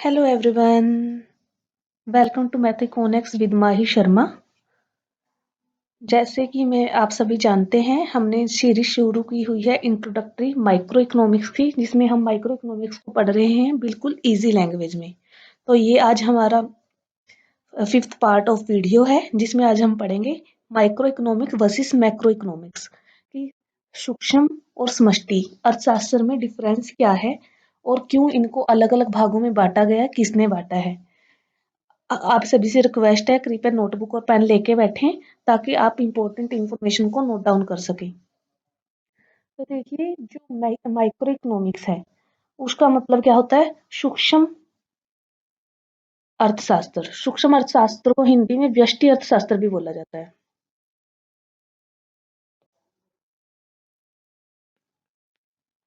Hello everyone, welcome to Mathiconics with माही शर्मा। जैसे कि मैं आप सभी जानते हैं, हमने सीरीज शुरू की हुई है इंट्रोडक्टरी माइक्रो इकोनॉमिक्स की, जिसमें हम माइक्रो इकोनॉमिक्स को पढ़ रहे हैं बिल्कुल इजी लैंग्वेज में। तो ये आज हमारा फिफ्थ पार्ट ऑफ वीडियो है, जिसमें आज हम पढ़ेंगे micro economics versus macro economics की सूक्ष्म और समष्टि अर्थशास्त्र में डिफरेंस क्या है और क्यों इनको अलग अलग भागों में बांटा गया, किसने बांटा है। आप सभी से रिक्वेस्ट है, कृपया नोटबुक और पेन लेके बैठें ताकि आप इम्पोर्टेंट इंफॉर्मेशन को नोट डाउन कर सकें। तो देखिए, जो माइक्रो इकोनॉमिक्स है उसका मतलब क्या होता है? सूक्ष्म अर्थशास्त्र। सूक्ष्म अर्थशास्त्र को हिंदी में व्यष्टि अर्थशास्त्र भी बोला जाता है।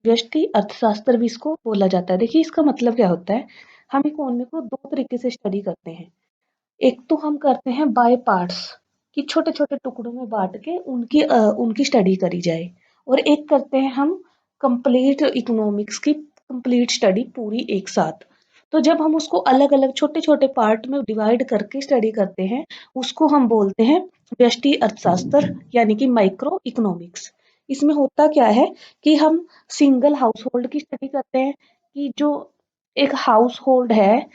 व्यष्टि अर्थशास्त्र भी इसको बोला जाता है। देखिए, इसका मतलब क्या होता है? हम इकोनॉमी को दो तरीके से स्टडी करते हैं। एक तो हम करते हैं बाय पार्ट्स, कि छोटे छोटे टुकड़ों में बांट के उनकी स्टडी करी जाए। और एक करते हैं हम कंप्लीट इकोनॉमिक्स की कंप्लीट स्टडी पूरी एक साथ। तो जब हम उसको अलग अलग छोटे छोटे पार्ट में डिवाइड करके स्टडी करते हैं, उसको हम बोलते हैं व्यष्टि अर्थशास्त्र, यानी कि माइक्रो इकोनॉमिक्स। इसमें होता क्या है कि हम सिंगल हाउस होल्ड की स्टडी करते हैं, कि जो एक हाउस होल्ड है,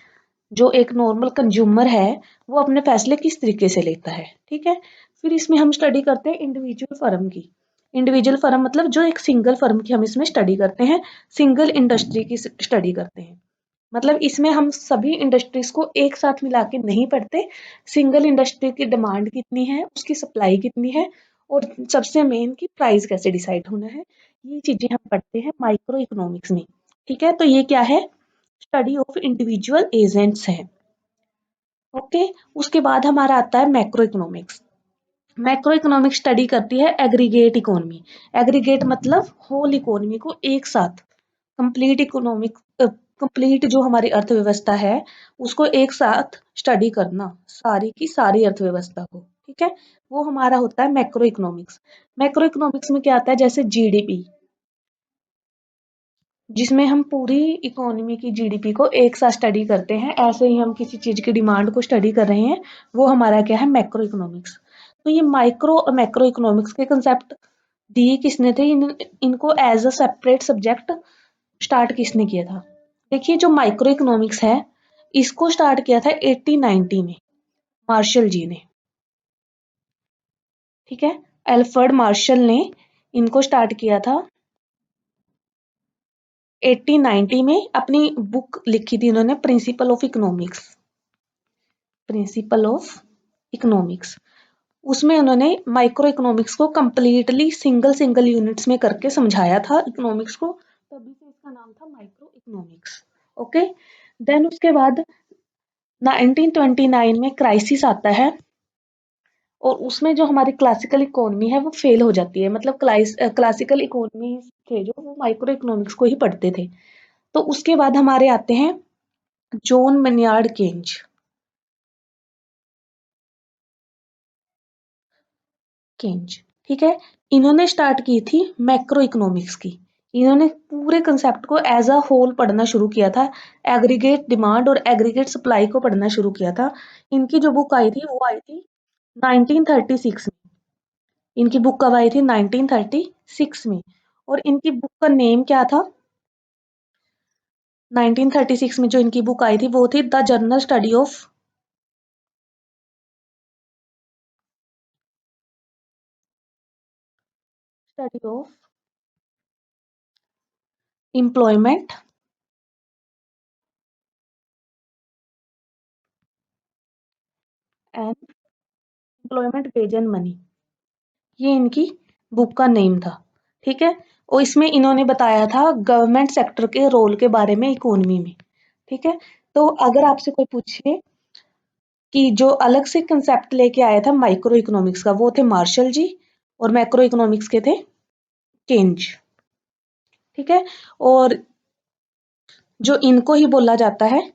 जो एक नॉर्मल कंज्यूमर है, वो अपने फैसले किस तरीके से लेता है। ठीक है। फिर इसमें हम स्टडी करते हैं इंडिविजुअल फर्म की। इंडिविजुअल फर्म मतलब जो एक सिंगल फर्म की हम इसमें स्टडी करते हैं, सिंगल इंडस्ट्री की स्टडी करते हैं। मतलब इसमें हम सभी इंडस्ट्रीज को एक साथ मिला के नहीं पढ़ते। सिंगल इंडस्ट्री की डिमांड कितनी है, उसकी सप्लाई कितनी है, और सबसे मेन की प्राइस कैसे डिसाइड होना है, ये चीजें हम पढ़ते हैं माइक्रो इकोनॉमिक्स में। ठीक है, तो ये क्या है? स्टडी ऑफ इंडिविजुअल एजेंट्स है। ओके। उसके बाद हमारा आता है macro economics. Macro economics study करती है एग्रीगेट इकोनॉमी। एग्रीगेट मतलब होल इकोनॉमी को एक साथ, कंप्लीट इकोनॉमिक कंप्लीट जो हमारी अर्थव्यवस्था है उसको एक साथ स्टडी करना, सारी की सारी अर्थव्यवस्था को। ठीक है, वो हमारा होता है मैक्रो इकोनॉमिक्स। मैक्रो इकोनॉमिक्स में क्या आता है? जैसे जीडीपी, जिसमें हम पूरी इकोनॉमी की जीडीपी को एक साथ स्टडी करते हैं, ऐसे ही हम किसी चीज की डिमांड को स्टडी कर रहे हैं, वो हमारा क्या है? Macro economics. तो ये माइक्रो और मैक्रो इकोनॉमिक्स के कंसेप्ट दिए किसने थे? इनको as a separate subject start किसने किया था? देखिए, जो माइक्रो इकोनॉमिक्स है इसको स्टार्ट किया था 1890 में मार्शल जी ने। ठीक है, एल्फ्रेड मार्शल ने इनको स्टार्ट किया था 1890 में। अपनी बुक लिखी थी उन्होंने, principle of economics. Principle of economics, उसमें उन्होंने माइक्रो इकोनॉमिक्स को कंप्लीटली सिंगल सिंगल यूनिट्स में करके समझाया था इकोनॉमिक्स को, तभी से इसका नाम था माइक्रो इकोनॉमिक्स। ओके। देन उसके बाद 1929 में क्राइसिस आता है, और उसमें जो हमारी क्लासिकल इकोनॉमी है वो फेल हो जाती है। मतलब क्लासिकल इकोनॉमी थे जो, वो माइक्रो इकोनॉमिक्स को ही पढ़ते थे। तो उसके बाद हमारे आते हैं जॉन मैन्यार्ड केन्ज। केन्ज, ठीक है। इन्होंने स्टार्ट की थी मैक्रो इकोनॉमिक्स की। इन्होंने पूरे कंसेप्ट को एज अ होल पढ़ना शुरू किया था, एग्रीगेट डिमांड और एग्रीगेट सप्लाई को पढ़ना शुरू किया था। इनकी जो बुक आई थी वो आई थी 1936 में। इनकी बुक कब आई थी? 1936 में। और इनकी बुक का नेम क्या था? 1936 में जो इनकी बुक आई थी वो थी the general study of employment and employment wage and money. ये इनकी बुक का नेम था। ठीक है, और इसमें इन्होंने बताया था गवर्नमेंट सेक्टर के रोल के बारे में इकोनॉमी में। ठीक है, तो अगर आपसे कोई पूछे कि जो अलग से कंसेप्ट लेके आया था माइक्रो इकोनॉमिक्स का, वो थे मार्शल जी, और मैक्रो इकोनॉमिक्स के थे केन्ज। ठीक है, और जो इनको ही बोला जाता है,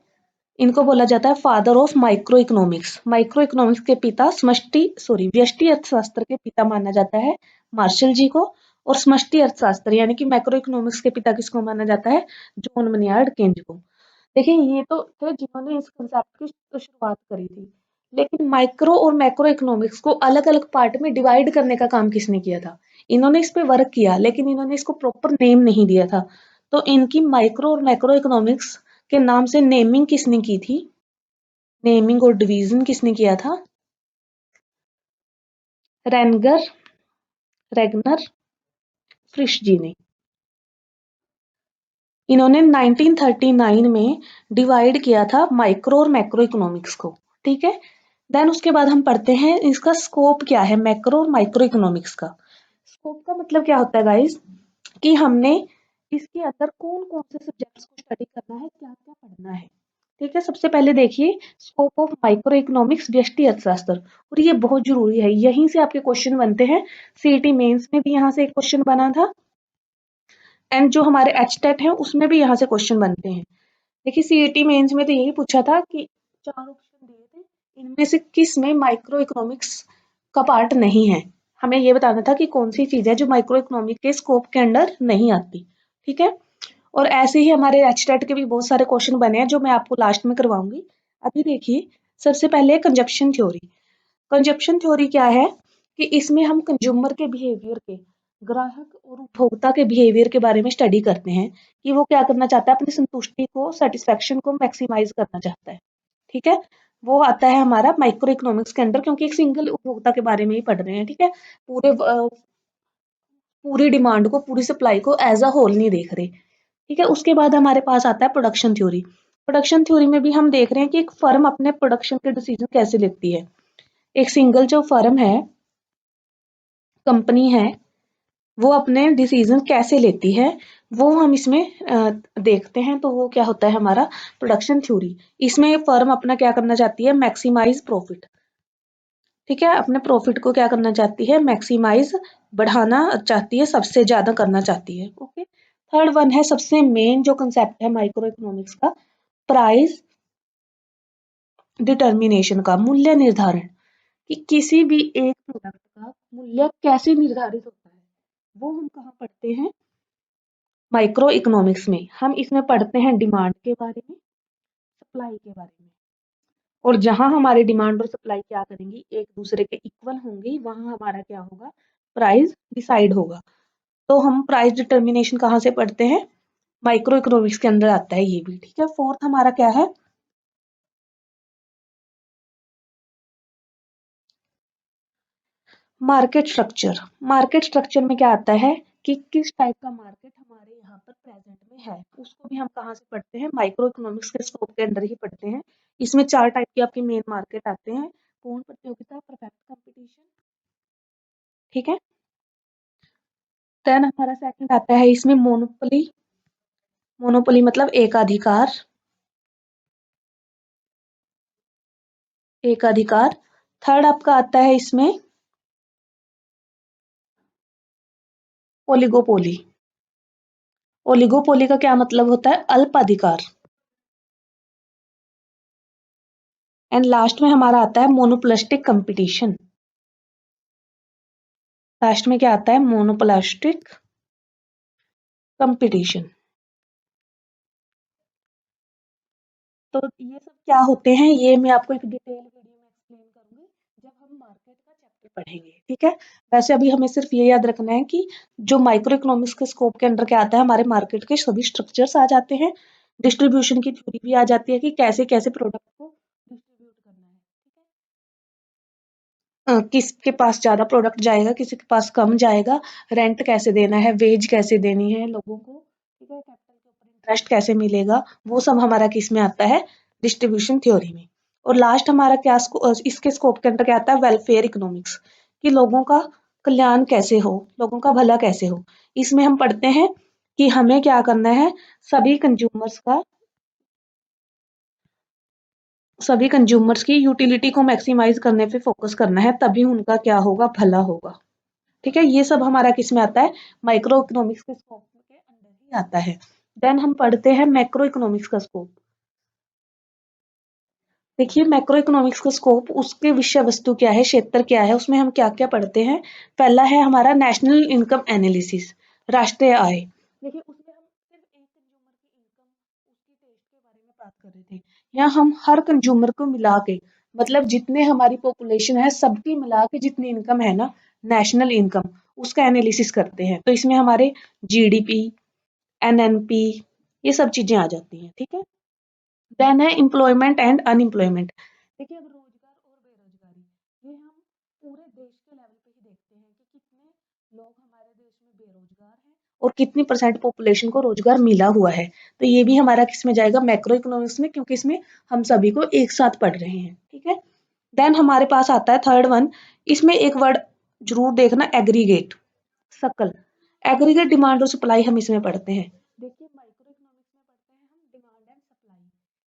इनको बोला जाता है father of micro economics. Micro economics के पिता व्यष्टि अर्थशास्त्र के पिता माना जाता है मार्शल जी को। और समष्टि अर्थशास्त्र यानी कि मैक्रो इकोनॉमिक्स के पिता किसको माना जाता है? जॉन मनियार्ड केन्ज को। देखिए ये तो थे जिन्होंने इस कंसेप्ट की शुरुआत करी थी, लेकिन माइक्रो और मैक्रो इकोनॉमिक्स को अलग-अलग पार्ट में डिवाइड करने का काम किसने किया था? इन्होंने इस पे वर्क किया, लेकिन इन्होंने इसको प्रॉपर नेम नहीं दिया था। तो इनकी माइक्रो और मैक्रो इकोनॉमिक्स के नाम से नेमिंग किसने की थी? नेमिंग और डिवीजन किसने किया था? रेनगर, रेगनर, फ्रिश जी ने। इन्होंने 1939 में डिवाइड किया था माइक्रो और मैक्रो इकोनॉमिक्स को, ठीक है। देन उसके बाद हम पढ़ते हैं इसका स्कोप क्या है मैक्रो और माइक्रो इकोनॉमिक्स का। स्कोप का मतलब क्या होता है गाइस, कि हमने इसके अंदर कौन कौन से सब्जेक्ट्स को स्टडी करना है, क्या क्या पढ़ना है, ठीक है। सबसे पहले देखिए स्कोप ऑफ माइक्रो इकोनॉमिक्स व्यष्टि अर्थशास्त्र, और ये बहुत जरूरी है, यहीं से आपके क्वेश्चन बनते हैं। सीईटी मेंस में भी यहाँ से एक क्वेश्चन बना था, एंड जो हमारे एचटेट है उसमें भी यहाँ से क्वेश्चन बनते हैं। देखिए सीईटी मेंस में तो यही पूछा था कि चार ऑप्शन दिए थे, इनमें से किस में माइक्रो इकोनॉमिक्स का पार्ट नहीं है। हमें ये बताना था कि कौन सी चीज है जो माइक्रो इकोनॉमिक के स्कोप के अंडर नहीं आती, ठीक है। और ऐसे ही हमारे एचटेट के भी बहुत सारे क्वेश्चन बने हैं जो मैं आपको लास्ट में करवाऊंगी। अभी देखिए सबसे पहले कंजप्शन थ्योरी। कंजप्शन थ्योरी क्या है, कि इसमें हम कंज्यूमर के बिहेवियर के, ग्राहक और उपभोक्ता के बिहेवियर के बारे में स्टडी करते हैं, कि वो क्या करना चाहता है, अपनी संतुष्टि को, सेटिस्फेक्शन को मैक्सिमाइज करना चाहता है, ठीक है। वो आता है हमारा माइक्रो इकोनॉमिक्स के अंडर, क्योंकि एक सिंगल उपभोक्ता के बारे में ही पढ़ रहे हैं, ठीक है। पूरी डिमांड को, पूरी सप्लाई को एज अ होल नहीं देख रहे, ठीक है। उसके बाद हमारे पास आता है प्रोडक्शन थ्योरी। प्रोडक्शन थ्योरी में भी हम देख रहे हैं कि एक फर्म अपने प्रोडक्शन के डिसीजन कैसे लेती है। एक सिंगल जो फर्म है, कंपनी है, वो अपने डिसीजन कैसे लेती है, वो हम इसमें देखते हैं। तो वो क्या होता है हमारा प्रोडक्शन थ्योरी। इसमें फर्म अपना क्या करना चाहती है, मैक्सिमाइज प्रॉफिट, ठीक है। अपने प्रॉफिट को क्या करना चाहती है, मैक्सिमाइज, बढ़ाना चाहती है, सबसे ज्यादा करना चाहती है, ओके। थर्ड वन है सबसे मेन जो कंसेप्ट है माइक्रो इकोनॉमिक्स का, प्राइस डिटर्मिनेशन का, मूल्य निर्धारण, कि किसी भी एक प्रोडक्ट का मूल्य कैसे निर्धारित होता है, वो हम कहाँ पढ़ते हैं, माइक्रो इकोनॉमिक्स में। हम इसमें पढ़ते हैं डिमांड के बारे में, सप्लाई के बारे में, और जहां हमारे डिमांड और सप्लाई क्या करेंगी, एक दूसरे के इक्वल होंगी, वहां हमारा क्या होगा, प्राइस डिसाइड होगा। तो हम प्राइस डिटर्मिनेशन कहाँ से पढ़ते हैं, माइक्रो इकोनॉमिक्स के अंदर आता है ये भी, ठीक है। फोर्थ हमारा क्या है, मार्केट स्ट्रक्चर। मार्केट स्ट्रक्चर में क्या आता है, कि किस टाइप का मार्केट हमारे यहाँ पर प्रेजेंट में है, उसको भी हम कहाँ से पढ़ते हैं, माइक्रो इकोनॉमिक्स के स्कोप के अंदर ही पढ़ते हैं। इसमें चार टाइप के आपके मेन मार्केट आते हैं, पूर्ण प्रतियोगिता, परफेक्ट कंपटीशन, ठीक है। देन हमारा सेकंड आता है इसमें मोनोपोली। मोनोपोली मतलब एकाधिकार, एकाधिकार। थर्ड आपका आता है इसमें ओलिगोपोली। ओलिगोपोली का क्या मतलब होता है, अल्प अधिकार। एंड लास्ट में हमारा आता है मोनोपोलिस्टिक कंपटीशन। लास्ट में क्या आता है, मोनोपोलिस्टिक कंपटीशन। तो ये सब क्या होते हैं, ये मैं आपको एक डिटेल वीडियो में एक्सप्लेन करूंगी जब हम मार्केट का चैप्टर पढ़ेंगे, ठीक है। वैसे अभी हमें सिर्फ ये याद रखना है कि जो माइक्रो इकोनॉमिक्स के स्कोप के अंडर क्या आता है, हमारे मार्केट के सभी स्ट्रक्चर्स आ जाते हैं, डिस्ट्रीब्यूशन की थ्योरी भी आ जाती है, कि कैसे कैसे प्रोडक्ट को डिस्ट्रीब्यूट करना है, ठीक है। किसके पास ज़्यादा प्रोडक्ट जाएगा, किसी के पास कम जाएगा, रेंट कैसे देना है, वेज कैसे देनी है लोगों को, ठीक है, कैपिटल के ऊपर इंटरेस्ट कैसे मिलेगा, वो सब हमारा किस में आता है, डिस्ट्रीब्यूशन थ्योरी में। और लास्ट हमारा क्या इसके स्कोप के अंदर क्या आता है, वेलफेयर इकोनॉमिक्स, कि लोगों का कल्याण कैसे हो, लोगों का भला कैसे हो। इसमें हम पढ़ते हैं कि हमें क्या करना है, सभी कंज्यूमर्स का, सभी कंज्यूमर्स की यूटिलिटी को मैक्सिमाइज करने पे फोकस करना है, तभी उनका क्या होगा, भला होगा, ठीक है। ये सब हमारा किस में आता है, माइक्रो इकोनॉमिक्स के स्कोप के अंदर ही आता है। देन हम पढ़ते हैं मैक्रो इकोनॉमिक्स का स्कोप। देखिए मैक्रो इकोनॉमिक्स का स्कोप, उसके विषय वस्तु क्या है, क्षेत्र क्या है, उसमें हम क्या क्या पढ़ते हैं। पहला है हमारा नेशनल इनकम एनालिसिस, राष्ट्रीय आय। देखिए उसमें हम सिर्फ एक कंज्यूमर की इनकम, उसकी टेस्ट के बारे में बात कर रहे थे, यहाँ हम हर कंज्यूमर को मिला के, मतलब जितने हमारी पॉपुलेशन है सबकी मिला के जितनी इनकम है ना, नेशनल इनकम, उसका एनालिसिस करते हैं। तो इसमें हमारे जीडीपी, एनएनपी, ये सब चीजें आ जाती हैं, ठीक है। देन है एम्प्लॉयमेंट एंड अनएम्प्लॉयमेंट। देखिए अब रोजगार और बेरोजगारी, ये हम पूरे देश के लेवल पे ही देखते हैं कि कितने लोग हमारे देश में बेरोजगार हैं और कितनी परसेंट पॉपुलेशन को रोजगार मिला हुआ है। तो ये भी हमारा किस में जाएगा, मैक्रो इकोनॉमिक्स में, क्योंकि इसमें हम सभी को एक साथ पढ़ रहे हैं, ठीक है। देन हमारे पास आता है थर्ड वन, इसमें एक वर्ड जरूर देखना, एग्रीगेट, सकल। एग्रीगेट डिमांड और सप्लाई हम इसमें पढ़ते हैं। देखिए माइक्रो इकोनॉमिक्स में पढ़ते हैं हम डिमांड एंड सप्लाई,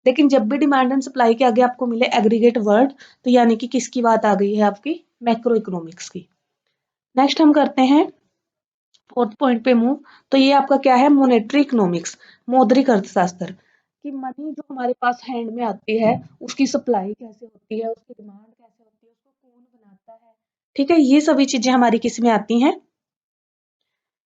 लेकिन जब भी डिमांड एंड सप्लाई के आगे आपको मिले एग्रीगेट वर्ड, तो यानी कि किसकी बात आ गई है, आपकी मैक्रो इकोनॉमिक्स की। नेक्स्ट हम करते हैं फोर्थ पॉइंट पे मूव। तो ये आपका क्या है, मोनेटरी इकोनॉमिक्स, मौद्रिक अर्थशास्त्र, कि मनी जो हमारे पास हैंड में आती है उसकी सप्लाई कैसे होती है, उसकी डिमांड कैसे होती है, उसको कौन बनाता है, ठीक है। ये सभी चीजें हमारी किस में आती हैं,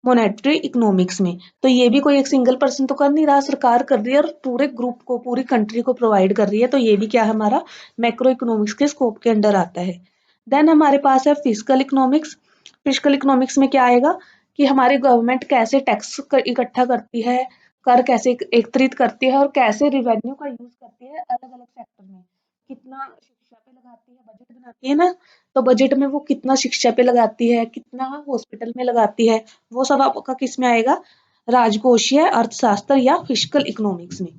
मोनेटरी इकोनॉमिक्स में। तो ये भी कोई एक सिंगल पर्सन तो कर नहीं रहा, सरकार कर रही है और पूरे ग्रुप को, पूरी कंट्री को प्रोवाइड कर रही है। तो ये भी क्या है, हमारा मैक्रो इकोनॉमिक्स के स्कोप के अंडर आता है। देन हमारे पास है फिजिकल इकोनॉमिक्स। फिजिकल इकोनॉमिक्स में क्या आएगा कि हमारी गवर्नमेंट कैसे टैक्स इकट्ठा करती है, कर कैसे एकत्रित करती है और कैसे रिवेन्यू का यूज करती है अलग अलग सेक्टर में, कितना शिक्षा पे लगाती है, बजट बनाती है ना, तो बजट में वो कितना शिक्षा पे लगाती है, कितना हॉस्पिटल में लगाती है, वो सब आपका किस में आएगा, राजकोषीय अर्थशास्त्र या फिजिकल इकोनॉमिक्स में।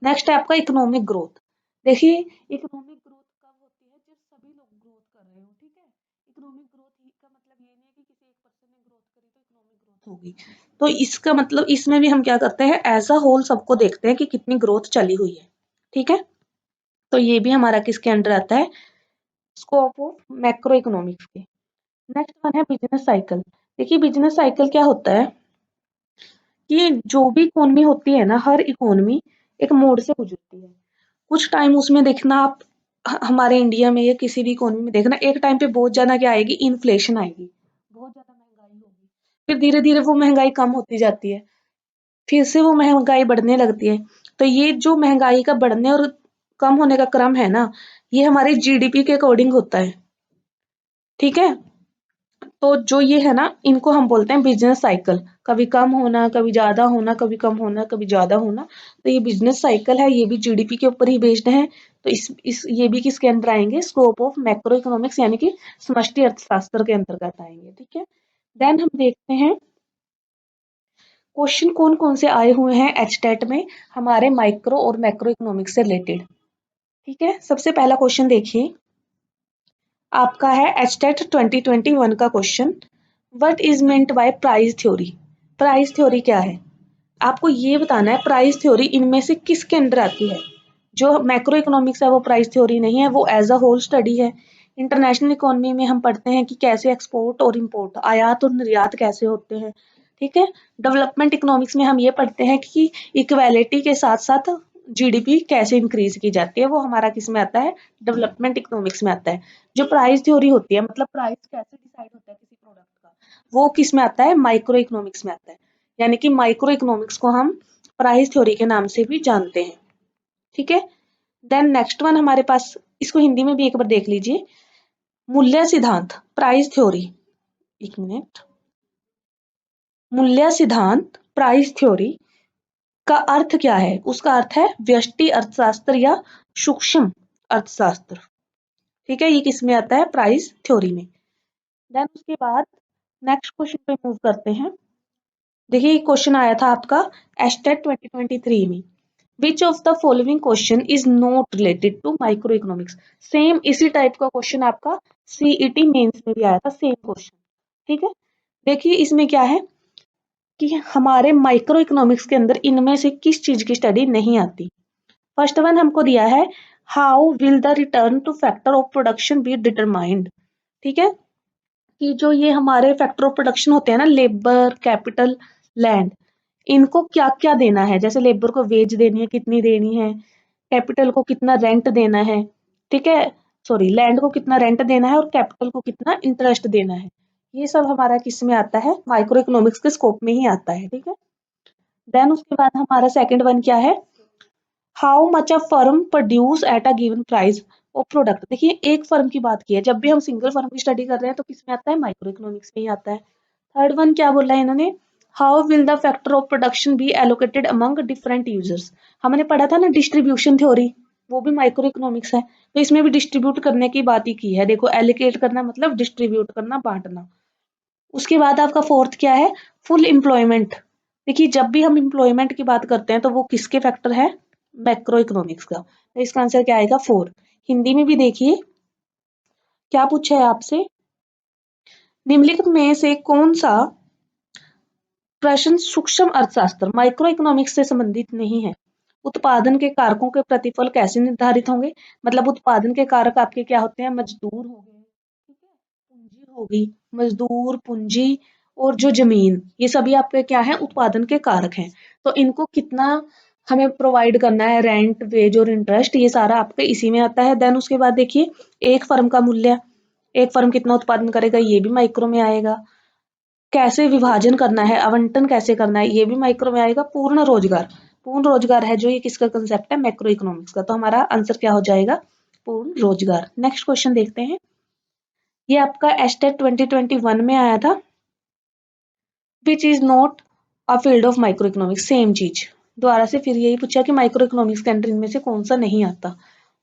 नेक्स्ट है आपका इकोनॉमिक ग्रोथ। देखिए इकोनॉमिक ग्रोथ कब होती है, जब सभी लोग ग्रोथ कर रहे हो, ठीक है। इकोनॉमिक ग्रोथ का मतलब ये नहीं है कि किसी एक पर्सन ने ग्रोथ करी तो इकोनॉमिक ग्रोथ होगी। तो इसका मतलब इसमें भी हम क्या करते हैं, एज अ होल सबको देखते हैं कि कितनी ग्रोथ चली हुई है, ठीक है। तो ये भी हमारा किसके अंडर आता है, स्कोप ऑफ मैक्रो इकोनॉमिक्स के। नेक्स्ट वन है बिजनेस साइकिल। देखिए बिजनेस साइकिल क्या होता है कि जो भी इकोनॉमी होती है ना, हर इकोनॉमी एक मोड़ से गुजरती है। कुछ टाइम उसमें देखना आप, हमारे इंडिया में या किसी भी इकोनॉमी में देखना, एक टाइम पे बहुत ज्यादा क्या आएगी, इन्फ्लेशन आएगी, बहुत ज्यादा महंगाई होगी, फिर धीरे धीरे वो महंगाई कम होती जाती है, फिर से वो महंगाई बढ़ने लगती है। तो ये जो महंगाई का बढ़ने और कम होने का क्रम है ना, ये हमारे जीडीपी के अकॉर्डिंग होता है, ठीक है। तो जो ये है ना, इनको हम बोलते हैं बिजनेस साइकिल, कभी कम होना, कभी ज्यादा होना, कभी कम होना, कभी ज्यादा होना। तो ये बिजनेस साइकिल है, ये भी जीडीपी के ऊपर ही बेस्ड है। तो इस ये भी किसके अंदर आएंगे, स्कोप ऑफ मैक्रो इकोनॉमिक्स, यानी कि समष्टि अर्थशास्त्र के अंतर्गत आएंगे, ठीक है। देन हम देखते हैं क्वेश्चन कौन कौन से आए हुए हैं एचटेट में हमारे माइक्रो और मैक्रो इकोनॉमिक्स से रिलेटेड, ठीक है। सबसे पहला क्वेश्चन देखिए, आपका है एचटेट 2021 का question, what is meant by price theory. Price theory क्या है, आपको ये बताना है प्राइस थ्योरी इनमें से किसके अंडर आती है। जो मैक्रो इकोनॉमिक्स है वो प्राइस थ्योरी नहीं है, वो एज अ होल स्टडी है। इंटरनेशनल इकोनॉमी में हम पढ़ते हैं कि कैसे एक्सपोर्ट और इंपोर्ट, आयात और निर्यात कैसे होते हैं, ठीक है। डेवलपमेंट इकोनॉमिक्स में हम ये पढ़ते हैं कि इक्वालिटी के साथ साथ जीडीपी कैसे इंक्रीज की जाती है, वो हमारा किस में आता है, डेवलपमेंट इकोनॉमिक्स में आता है। जो प्राइस थ्योरी होती है, मतलब प्राइस कैसे डिसाइड होता है किसी प्रोडक्ट का, वो किस में आता है, माइक्रो इकोनॉमिक्स में आता है। यानी कि माइक्रो इकोनॉमिक्स को हम प्राइस थ्योरी के नाम से भी जानते हैं, ठीक है। देन नेक्स्ट वन हमारे पास, इसको हिंदी में भी एक बार देख लीजिए, मूल्य सिद्धांत, प्राइस थ्योरी, एक मिनट, मूल्य सिद्धांत प्राइस थ्योरी का अर्थ क्या है, उसका अर्थ है व्यष्टि अर्थशास्त्र या सूक्ष्म अर्थशास्त्र, ठीक है। ये किस में आता है, प्राइस थ्योरी में। देन उसके बाद नेक्स्ट क्वेश्चन पे मूव करते हैं। देखिए क्वेश्चन आया था आपका एस्टेट 2023 में, which of the following question is not related to microeconomics. Same इसी टाइप का क्वेश्चन आपका सीईटी मेंस में भी आया था, सेम क्वेश्चन, ठीक है। देखिए इसमें क्या है कि हमारे माइक्रो इकोनॉमिक्स के अंदर इनमें से किस चीज की स्टडी नहीं आती। फर्स्ट वन हमको दिया है, how will the return two factor of production be determined, ठीक है। कि जो ये हमारे फैक्टर ऑफ प्रोडक्शन होते हैं ना, लेबर, कैपिटल, लैंड, इनको क्या क्या देना है, जैसे लेबर को वेज देनी है, कितनी देनी है, कैपिटल को कितना रेंट देना है, ठीक है, सॉरी लैंड को कितना रेंट देना है और कैपिटल को कितना इंटरेस्ट देना है। ये सब हमारा किस में आता है, माइक्रो इकोनॉमिक्स के स्कोप में ही आता है, ठीक है। देन उसके बाद हमारा सेकंड वन क्या है, how much a firm produce at a given price of product. देखिए एक फर्म की बात की है, जब भी हम सिंगल फर्म की स्टडी कर रहे हैं तो किस में आता है, माइक्रो इकोनॉमिक्स में ही आता है। थर्ड वन क्या बोला है इन्होंने, how will the factor of production B allocated among different users. हमने पढ़ा था ना डिस्ट्रीब्यूशन थ्योरी, वो भी माइक्रो इकोनॉमिक्स है, तो इसमें भी डिस्ट्रीब्यूट करने की बात ही की है। देखो एलोकेट करना मतलब डिस्ट्रीब्यूट करना, बांटना। उसके बाद आपका फोर्थ क्या है, फुल एम्प्लॉयमेंट। देखिए जब भी हम एम्प्लॉयमेंट की बात करते हैं तो वो किसके फैक्टर है, मैक्रो इकोनॉमिक्स का। तो इसका आंसर क्या आएगा, 4। हिंदी में भी देखिए क्या पूछा है आपसे, निम्नलिखित में से कौन सा प्रश्न सूक्ष्म अर्थशास्त्र माइक्रो इकोनॉमिक्स से संबंधित नहीं है। उत्पादन के कारकों के प्रतिफल कैसे निर्धारित होंगे, मतलब उत्पादन के कारक आपके क्या होते हैं, मजदूर हो गए, ठीक है, पूंजी होगी, मजदूर, पूंजी और जो जमीन, ये सभी आपके क्या है, उत्पादन के कारक हैं। तो इनको कितना हमें प्रोवाइड करना है, रेंट, वेज और इंटरेस्ट, ये सारा आपके इसी में आता है। देन उसके बाद देखिए एक फर्म का मूल्य, एक फर्म कितना उत्पादन करेगा, ये भी माइक्रो में आएगा। कैसे विभाजन करना है, आवंटन कैसे करना है, ये भी माइक्रो में आएगा। पूर्ण रोजगार, पूर्ण रोजगार है जो, ये किसका कंसेप्ट है, मैक्रो इकोनॉमिक्स का। तो हमारा आंसर क्या हो जाएगा, पूर्ण रोजगार। नेक्स्ट क्वेश्चन देखते हैं, ये आपका एस्टेट 2021 में आया था, which is not a field of micro economics, same चीज दोबारा से फिर यही पूछा कि माइक्रो इकोनॉमिक्स के अंदर इनमें से कौन सा नहीं आता।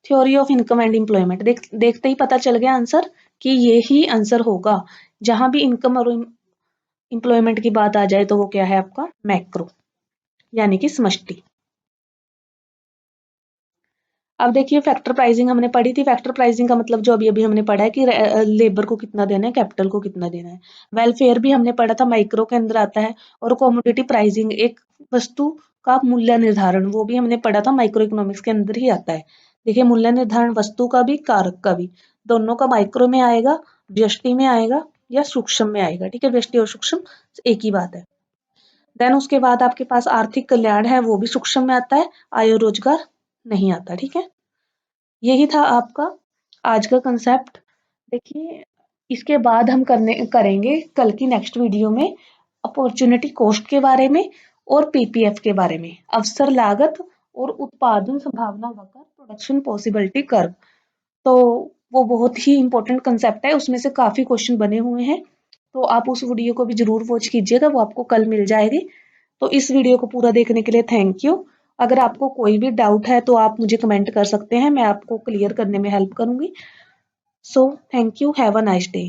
Theory of income and employment, देखते ही पता चल गया आंसर कि ये ही आंसर होगा। जहां भी इनकम और एम्प्लॉयमेंट की बात आ जाए तो वो क्या है आपका, मैक्रो, यानी कि समष्टि। अब देखिए फैक्टर प्राइसिंग हमने पढ़ी थी, फैक्टर प्राइसिंग का मतलब जो अभी अभी हमने पढ़ा है कि लेबर को कितना देना है, कैपिटल को कितना देना है। वेलफेयर भी हमने पढ़ा था, माइक्रो के अंदर आता है। और कमोडिटी प्राइसिंग, एक वस्तु का मूल्य निर्धारण, वो भी हमने पढ़ा था, माइक्रो इकोनॉमिक्स के अंदर ही आता है। देखिए मूल्य निर्धारण वस्तु का भी, कारक का भी, दोनों का माइक्रो में आएगा, व्यष्टि में आएगा या सूक्ष्म में आएगा। ठीक है, व्यष्टि और सूक्ष्म एक ही बात है। देन उसके बाद आपके पास आर्थिक कल्याण है, वो भी सूक्ष्म में आता है, आय और रोजगार नहीं आता। ठीक है, यही था आपका आज का कंसेप्ट। देखिए इसके बाद हम करेंगे कल की नेक्स्ट वीडियो में अपॉर्चुनिटी कॉस्ट के बारे में और पीपीएफ के बारे में, अवसर लागत और उत्पादन संभावना वक्र, प्रोडक्शन पॉसिबिलिटी कर्व। तो वो बहुत ही इंपॉर्टेंट कंसेप्ट है, उसमें से काफी क्वेश्चन बने हुए हैं। तो आप उस वीडियो को भी जरूर वॉच कीजिएगा, वो आपको कल मिल जाएगी। तो इस वीडियो को पूरा देखने के लिए थैंक यू। अगर आपको कोई भी डाउट है तो आप मुझे कमेंट कर सकते हैं, मैं आपको क्लियर करने में हेल्प करूंगी। So thank you, have a nice day.